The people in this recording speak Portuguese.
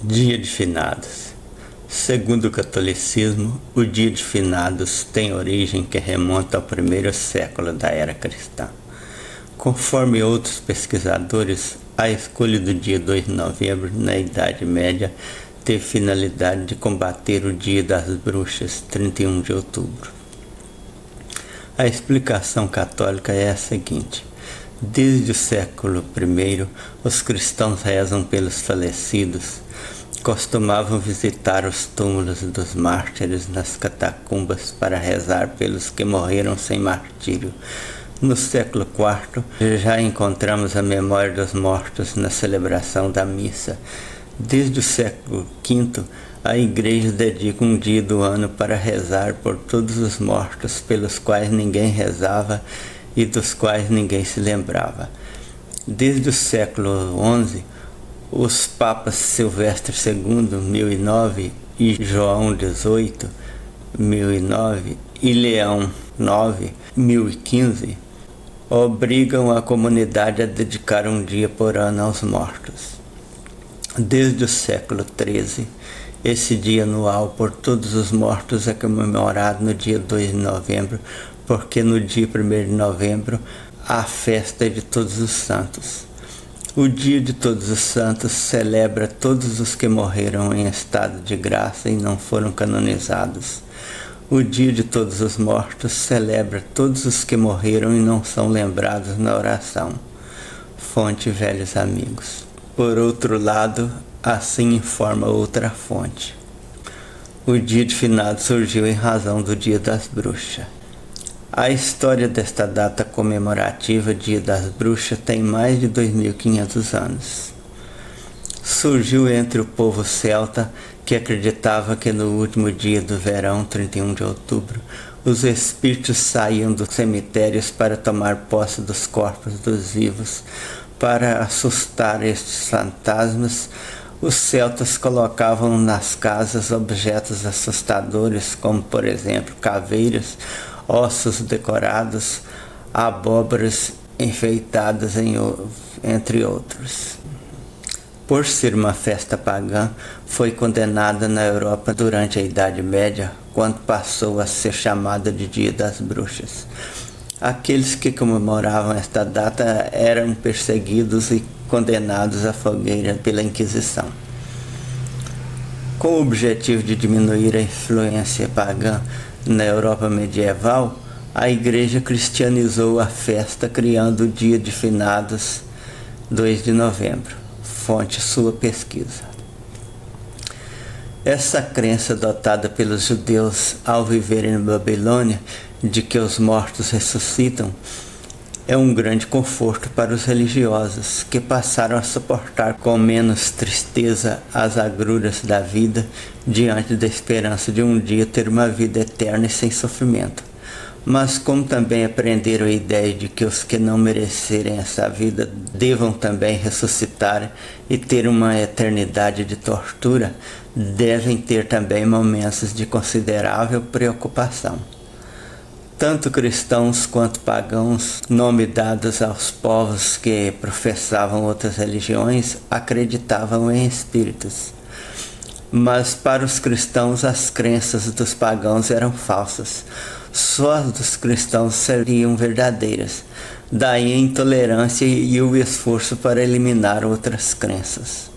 Dia de Finados. Segundo o catolicismo, o Dia de Finados tem origem que remonta ao primeiro século da era cristã. Conforme outros pesquisadores, a escolha do dia 2 de novembro, na Idade Média, teve finalidade de combater o Dia das Bruxas, 31 de outubro. A explicação católica é a seguinte: desde o século I, os cristãos rezam pelos falecidos. Costumavam visitar os túmulos dos mártires nas catacumbas para rezar pelos que morreram sem martírio. No século IV, já encontramos a memória dos mortos na celebração da missa. Desde o século V, a Igreja dedica um dia do ano para rezar por todos os mortos pelos quais ninguém rezava e dos quais ninguém se lembrava. Desde o século XI, os papas Silvestre II, 1009, e João XVIII, 1009, e Leão IX, 1015, obrigam a comunidade a dedicar um dia por ano aos mortos. Desde o século XIII, esse dia anual por todos os mortos é comemorado no dia 2 de novembro, porque no dia 1º de novembro há a festa de Todos os Santos. O Dia de Todos os Santos celebra todos os que morreram em estado de graça e não foram canonizados. O Dia de Todos os Mortos celebra todos os que morreram e não são lembrados na oração. Fonte Velhos Amigos. Por outro lado, assim informa outra fonte: o Dia de Finados surgiu em razão do Dia das Bruxas. A história desta data comemorativa, Dia das Bruxas, tem mais de 2.500 anos. Surgiu entre o povo celta, que acreditava que no último dia do verão, 31 de outubro, os espíritos saíam dos cemitérios para tomar posse dos corpos dos vivos. Para assustar estes fantasmas, os celtas colocavam nas casas objetos assustadores, como, por exemplo, caveiras, ossos decorados, abóboras enfeitadas, entre outros. Por ser uma festa pagã, foi condenada na Europa durante a Idade Média, quando passou a ser chamada de Dia das Bruxas. Aqueles que comemoravam esta data eram perseguidos e condenados à fogueira pela Inquisição. Com o objetivo de diminuir a influência pagã na Europa medieval, a Igreja cristianizou a festa, criando o Dia de Finados, 2 de novembro. Fonte sua pesquisa. Essa crença adotada pelos judeus ao viverem na Babilônia, de que os mortos ressuscitam, é um grande conforto para os religiosos, que passaram a suportar com menos tristeza as agruras da vida, diante da esperança de um dia ter uma vida eterna e sem sofrimento. Mas como também aprenderam a ideia de que os que não merecerem essa vida devam também ressuscitar e ter uma eternidade de tortura, devem ter também momentos de considerável preocupação. Tanto cristãos quanto pagãos, nome dados aos povos que professavam outras religiões, acreditavam em espíritos. Mas para os cristãos as crenças dos pagãos eram falsas. Só as dos cristãos seriam verdadeiras. Daí a intolerância e o esforço para eliminar outras crenças.